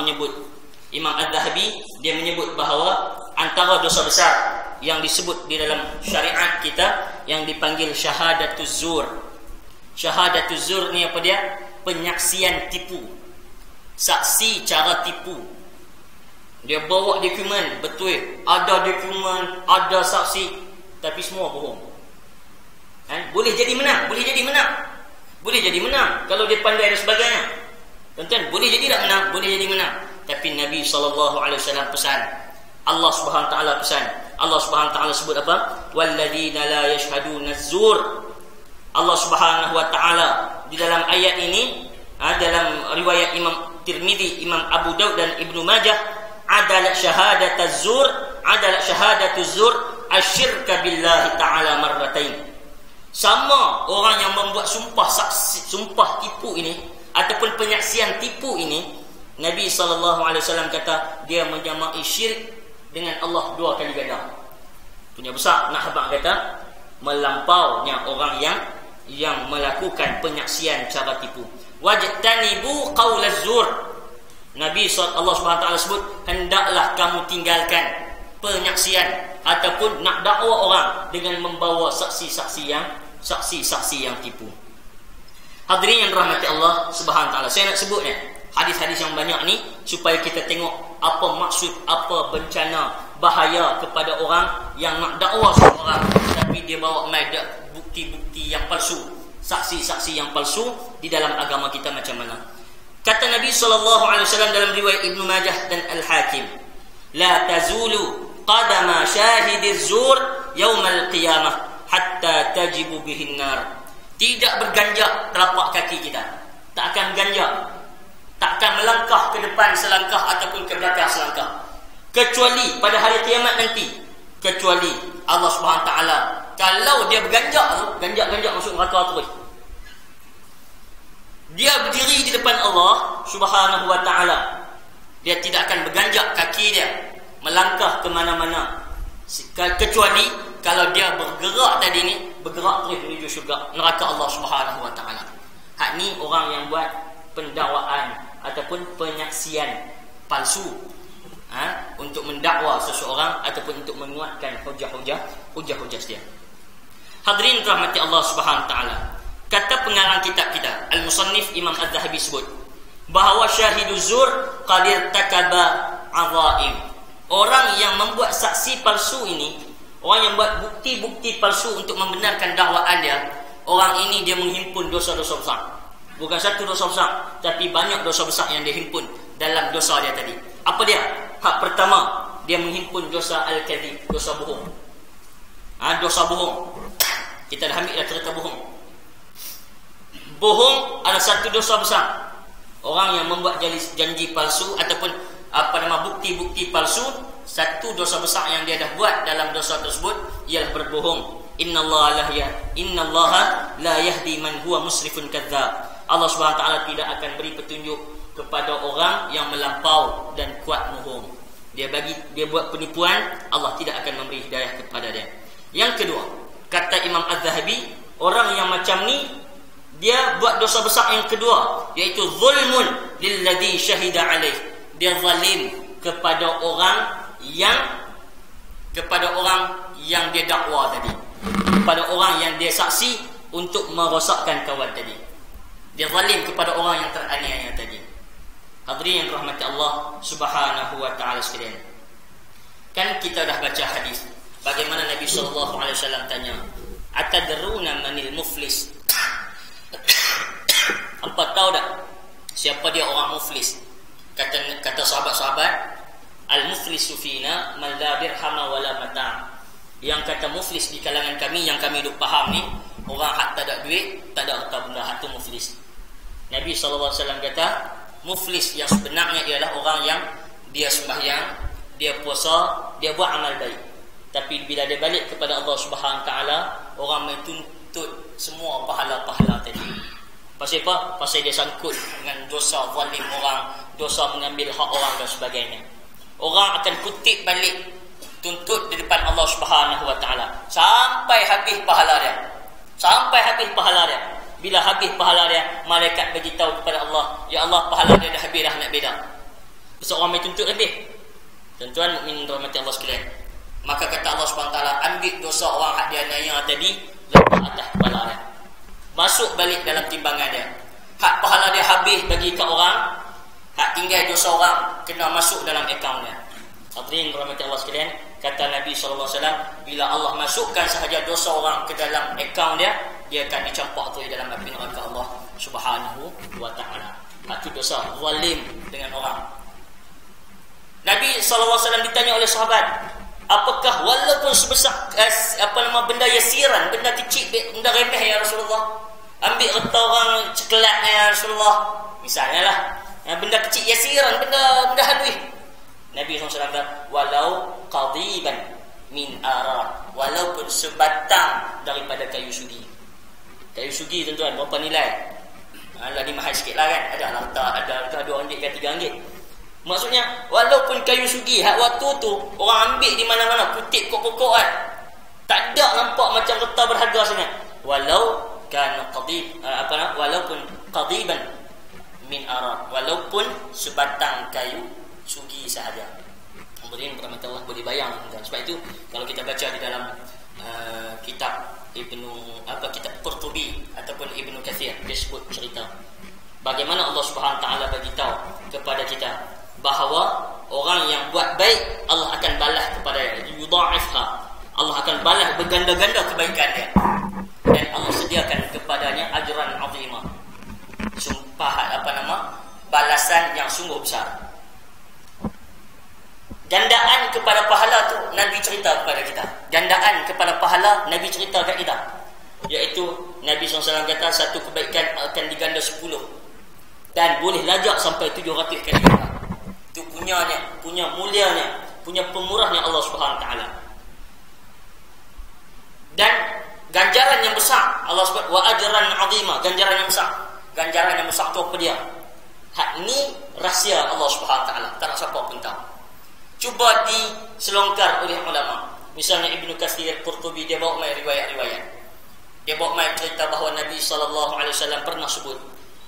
menyebut, Imam Az-Zahabi dia menyebut bahawa antara dosa besar yang disebut di dalam syariat kita yang dipanggil syahadatuz zur. Syahadatuz zur ni apa dia? Penyaksian tipu. Saksi cara tipu. Dia bawa dokumen, betul, ada dokumen, ada saksi, tapi semua bohong. Boleh jadi menang, boleh jadi menang. Boleh jadi menang kalau dia pandai dan sebagainya. Tuan-tuan, boleh jadi tak menang, boleh jadi menang. Tapi Nabi SAW pesan, Allah Subhanahu Wa Taala pesan. Allah Subhanahu Wa Taala sebut apa? Walladzina la yashhaduna az-zur. Allah Subhanahu Wa Taala di dalam ayat ini, dalam riwayat Imam Tirmizi, Imam Abu Daud dan Ibnu Majah, adalah syahadatuz zur, adalah syahadatuz zur asyirka billahi ta'ala marratain. Sama orang yang membuat sumpah saksi, sumpah tipu ini ataupun penyaksian tipu ini, Nabi SAW kata dia menjama'i syirik dengan Allah 2 kali ganda. Punya besar nak habaq kata melampaunya orang yang melakukan penyaksian cara tipu. Wajtanibu qaulaz zur. Nabi Allah SWT sebut, hendaklah kamu tinggalkan penyaksian ataupun nak dakwa orang dengan membawa saksi-saksi yang tipu. Hadirin yang dirahmati Allah Subhanahu Wa Taala, saya nak sebut hadis-hadis yang banyak ni supaya kita tengok apa maksud, apa bencana, bahaya kepada orang yang nak dakwa seorang tapi dia bawa mai bukti-bukti yang palsu, saksi-saksi yang palsu di dalam agama kita macam mana. Kata Nabi SAW dalam riwayat Ibnu Majah dan Al-Hakim, la tazulu qadama syahidiz zur yaumal qiyamah hatta tajibu bihin nar. Tidak berganjak telapak kaki kita, tak akan ganjak, tak akan melangkah ke depan selangkah ataupun ke belakang selangkah, kecuali pada hari kiamat nanti, kecuali Allah Subhanahu Wa Taala kalau dia berganjak tu, ganjak masuk neraka terus. Dia berdiri di depan Allah Subhanahu Wa Taala, dia tidak akan berganjak kaki dia melangkah ke mana-mana, kecuali kalau dia bergerak tadi ni, bergerak terus menuju syurga, neraka Allah Subhanahu Wa Taala. Hak ni orang yang buat pendakwaan ataupun penyaksian palsu, untuk mendakwa seseorang ataupun untuk menguatkan hujah-hujah dia. Hadirin rahmati Allah Subhanahu Wa Taala, kata pengarang kitab kita Al-Musannif Imam Az-Zahabi sebut bahawa syahiduz zur qad irtakaba azaim. Orang yang membuat saksi palsu ini, orang yang buat bukti-bukti palsu untuk membenarkan dakwaan dia, orang ini dia menghimpun dosa-dosa besar. Bukan satu dosa besar, tapi banyak dosa besar yang dia himpun dalam dosa dia tadi. Apa dia? Hak pertama, dia menghimpun dosa al-kadhib, dosa bohong. Dosa bohong. Kita dah ambil dah cerita bohong. Bohong adalah satu dosa besar. Orang yang membuat janji palsu ataupun bukti-bukti palsu, satu dosa besar yang dia dah buat dalam dosa tersebut ialah berbohong. Innallaha la yahdi man huwa musrifun kadzdzab. Allah Subhanahu Wa Taala tidak akan beri petunjuk kepada orang yang melampau dan kuat bohong. Dia buat penipuan, Allah tidak akan memberi hidayah kepada dia. Yang kedua, kata Imam Az-Zahabi, orang yang macam ni dia buat dosa besar yang kedua, iaitu zulmun lilladzi syahida alaih. Dia zalim kepada orang yang dia dakwa tadi, kepada orang yang dia saksi untuk merosakkan kawan tadi. Dia zalim kepada orang yang teraniaya tadi. Hadirin yang dirahmati Allah Subhanahu Wa Taala sekalian, kan kita dah baca hadis bagaimana Nabi SAW tanya, atadruna manil muflis? Apa tahu tak siapa dia orang muflis? Kata sahabat-sahabat, al-muflisu fina man la dirhama wala mata'. Yang kata muflis di kalangan kami, yang kami duk faham ni, orang hak tak ada duit, tak ada harta benda, hak tu muflis. Nabi SAW kata, muflis yang sebenarnya ialah orang yang dia sembahyang, dia puasa, dia buat amal baik, tapi bila dia balik kepada Allah Subhanahu Wa Taala, orang menuntut semua pahala-pahala tadi. Pasal apa? Pasal dia sangkut dengan dosa zalim orang, dosa mengambil hak orang dan sebagainya. Orang akan kutip balik, tuntut di depan Allah Subhanahu Wa Taala sampai habis pahala dia. Sampai habis pahala dia. Bila habis pahala dia, malaikat bagi tahu kepada Allah, ya Allah, pahala dia dah habis dah, nak beda. Seorang mai tuntut lebih. Tuan-tuan mukmin rahmati Allah sekalian. Maka kata Allah SWT, ambil dosa orang hak dia aniaya tadi, letak atas kepala dia. Masuk balik dalam timbangan dia. Hak pahala dia habis bagi ke orang, hak tinggal dosa orang kena masuk dalam akaun dia. Hadirin rahmati Allah sekalian, kata Nabi SAW, bila Allah masukkan sahaja dosa orang ke dalam akaun dia, dia akan dicampak tu dalam api neraka Allah Subhanahu wa ta'ala. Hak tu dosa zalim dengan orang. Nabi SAW ditanya oleh sahabat, apakah walaupun sebesar benda yasiran, benda kecil, benda remeh ya Rasulullah, ambil harta orang ceklatnya ya Rasulullah, misalnya lah, benda kecil yasiran, benda halus. Nabi SAW kata, walau qadiban min arar, walaupun sebatang daripada kayu sugi. Kayu sugi tuan-tuan berapa nilai? Lagi mahal sikit lah kan, ada harta, ada RM2 ke RM3. Maksudnya walaupun kayu sugi hak waktu tu orang ambil di mana-mana, kutip pokok-pokok kan, tak ada nampak macam harta berharga sangat. Walau kan qadib walaupun qadiban min arar, walaupun sebatang kayu sugi sahaja. Kemudian bermata Allah boleh bayang. Sebab itu kalau kita baca di dalam kitab kitab Qurtubi ataupun Ibnu Katsir, dia sebut cerita bagaimana Allah Subhanahu taala bagi tahu kepada kita bahawa orang yang buat baik Allah akan balas kepada dia, yudha'ifha, Allah akan balas berganda-ganda kebaikan dia, dan Allah sediakan kepadanya ajran azimah, sumpah balasan yang sungguh besar. Gandaan kepada pahala tu Nabi cerita kepada kita. Gandaan kepada pahala Nabi cerita kat kita, iaitu Nabi SAW kata satu kebaikan akan diganda 10 dan boleh lajak sampai 700 kali ganda. Itu punya mulianya, punya pemurahnya Allah Subhanahu taala. Dan ganjaran yang besar, Allah sebut wa ajran azima, ganjaran yang besar. Ganjaran yang besar tu apa dia? Hak ni rahsia Allah Subhanahu taala, tak nak siapa pun tahu. Cuba diselongkar oleh ulama. Misalnya Ibnu Katsir, Qurtubi, dia bawa mai riwayat-riwayat. Dia bawa mai cerita bahawa Nabi SAW pernah sebut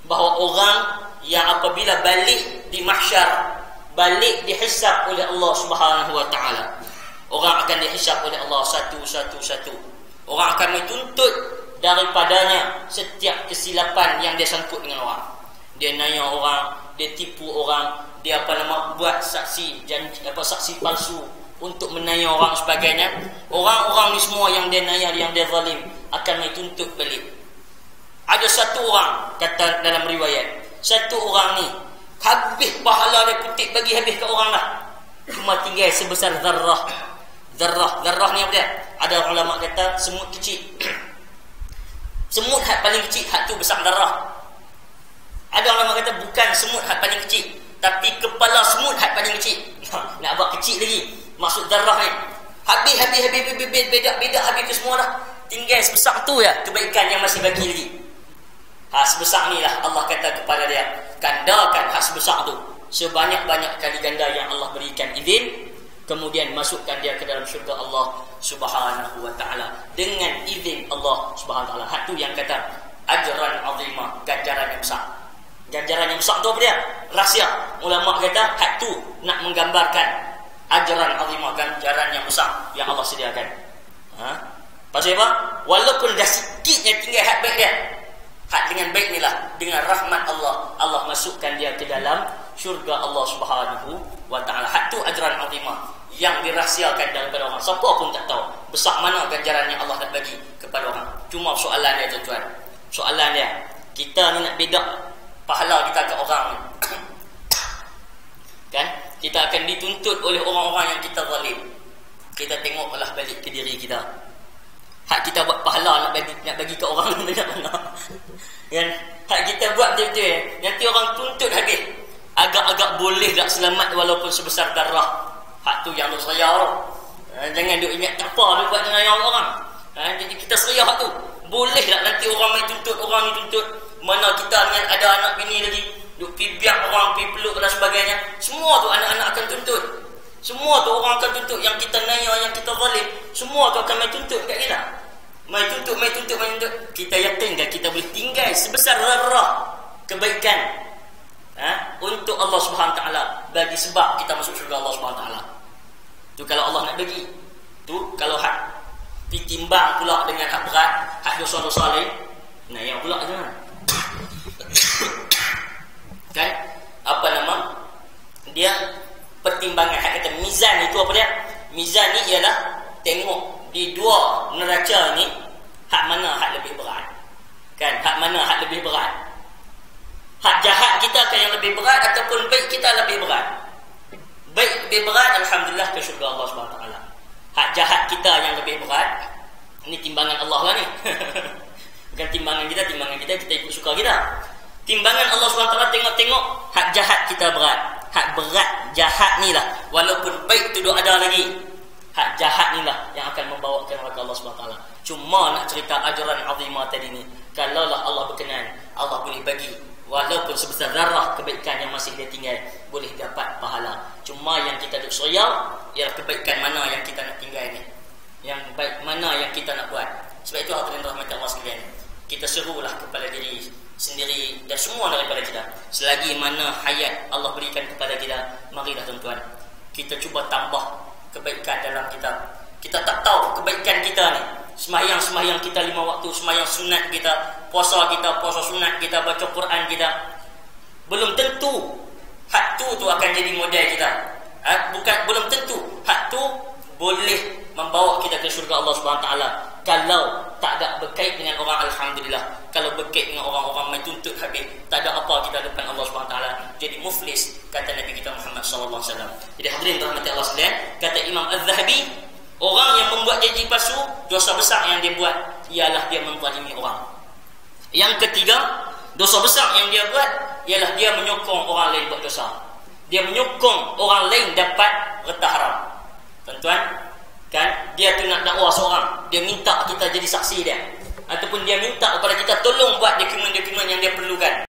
bahawa orang yang apabila balik di mahsyar, balik dihisab oleh Allah Subhanahu wa taala, orang akan dihisab oleh Allah satu-satu. Orang akan dituntut daripadanya setiap kesilapan yang dia sangkut dengan orang. Dia nanya orang, dia tipu orang, dia buat saksi janji, saksi palsu untuk menanya orang sebagainya. Orang-orang ni semua yang dia naya, yang dia zalim, akan dituntut balik. Ada satu orang, kata dalam riwayat, satu orang ni habis pahala dia kutip bagi habis ke orang lah, cuma tinggal sebesar zarrah. Zarrah ni apa dia? Ada ulama kata semut kecil. Semut hak paling kecil, hak tu besar zarrah. Ada ulama kata bukan semut hak paling kecil, tapi kepala semut hak paling kecil. Nak buat kecil lagi, maksud zarrah ni. Habis beda habis tu semua dah. Tinggal sebesar tu ya kebaikan yang masih bagi lagi. Sebesar ni lah Allah kata kepada dia, gandakan hak sebesar tu sebanyak-banyak kali ganda yang Allah berikan izin, kemudian masukkan dia ke dalam syurga Allah Subhanahu wa taala dengan izin Allah Subhanahu wa taala. Hak tu yang kata ajran azimah, ganjaran yang besar. Ganjaran yang besar tu apa dia? Rahsia. Ulama kata hak tu nak menggambarkan ajran azimah, ganjaran yang besar yang Allah sediakan. Pasal apa? Walaupun dah sikit yang tinggal hak baik dia, hak dengan baik ni lah, dengan rahmat Allah, Allah masukkan dia ke dalam syurga Allah Subhanahu wa taala. Hak tu ajran azimah yang dirahsiakan daripada orang. Siapa pun tak tahu besar mana ganjaran yang Allah nak bagi kepada orang. Cuma soalan dia tuan-tuan, soalan dia, kita ni nak bedak pahala kita ke orang ni. Kan? Kita akan dituntut oleh orang-orang yang kita zalim. Kita tengoklah balik ke diri kita. Hak kita buat pahala nak bagi ke orang ni macam mana? Kan? Hak kita buat betul-betul, nanti orang tuntut habis. Agak-agak boleh tak selamat walaupun sebesar darah. Hak tu yang duk seraya tu. Jangan duk ingat tak apa dia buat dengan orang. Jadi kita seraya hak tu. Boleh tak nanti orang mai tuntut, orang ni tuntut. Mana kita dengan ada anak bini lagi, duk pi biak orang, pi peluk dan sebagainya. Semua tu anak-anak akan tuntut. Semua tu orang akan tuntut. Yang kita naya, yang kita zalim, semua tu akan mai tuntut kat kita. Mai tuntut. Kita yakinkan kita boleh tinggal sebesar zarrah kebaikan untuk Allah Subhanahu taala, bagi sebab kita masuk syurga Allah Subhanahu taala. Tu kalau Allah nak bagi. Tu kalau hak ditimbang pula dengan hak berat, hak dosa-dosa lain, nah yang pula jangan. Kan apa nama dia pertimbangan hak kata mizan itu apa dia? Mizan ni ialah tengok di dua neraca ni hak mana hak lebih berat. Kan hak mana hak lebih berat? Hak jahat kita kan yang lebih berat ataupun baik kita lebih berat? Baik lebih berat, alhamdulillah ke syurga Allah Subhanahu taala. Hak jahat kita yang lebih berat, ini timbangan Allah lah ni. Bukan timbangan kita ikut suka kita. Timbangan Allah SWT tengok-tengok hak jahat kita berat. Hak berat jahat ni lah, walaupun baik tu ada lagi, hak jahat ni lah yang akan membawa ke neraka Allah SWT. Cuma nak cerita ajaran azimah tadi ni, kalaulah Allah berkenan, Allah boleh bagi walaupun sebesar zarah kebaikan yang masih dia tinggal, boleh dapat pahala. Cuma yang kita duk soyau ialah kebaikan mana yang kita nak tinggal ni, yang baik mana yang kita nak buat. Sebab itu hadirin rahmat Allah sekalian, kita serulah kepada diri sendiri dan semua daripada kita, selagi mana hayat Allah berikan kepada kita, marilah tuan-tuan kita cuba tambah kebaikan dalam kita. Kita tak tahu kebaikan kita ni, sembahyang kita 5 waktu, sembahyang sunat kita, puasa sunat kita, baca Quran kita, belum tentu hak tu akan jadi modal kita. Belum tentu hak tu boleh membawa kita ke syurga Allah Subhanahu taala kalau tak ada berkait dengan orang. Alhamdulillah, kalau berkait dengan orang-orang main tuntut habis, tak ada apa kita depan Allah Subhanahu taala, jadi muflis, kata Nabi kita Muhammad sallallahu alaihi wasallam. Jadi hadirin rahmati Allah sekalian, kata Imam Az-Zahabi, orang yang membuat janji palsu, dosa besar yang dia buat ialah dia menzalimi orang. Yang ketiga, dosa besar yang dia buat ialah dia menyokong orang lain buat dosa. Dia menyokong orang lain dapat harta haram. Tuan-tuan, kan dia tu nak dakwa seorang, dia minta kita jadi saksi dia, ataupun dia minta kepada kita tolong buat dokumen-dokumen yang dia perlukan.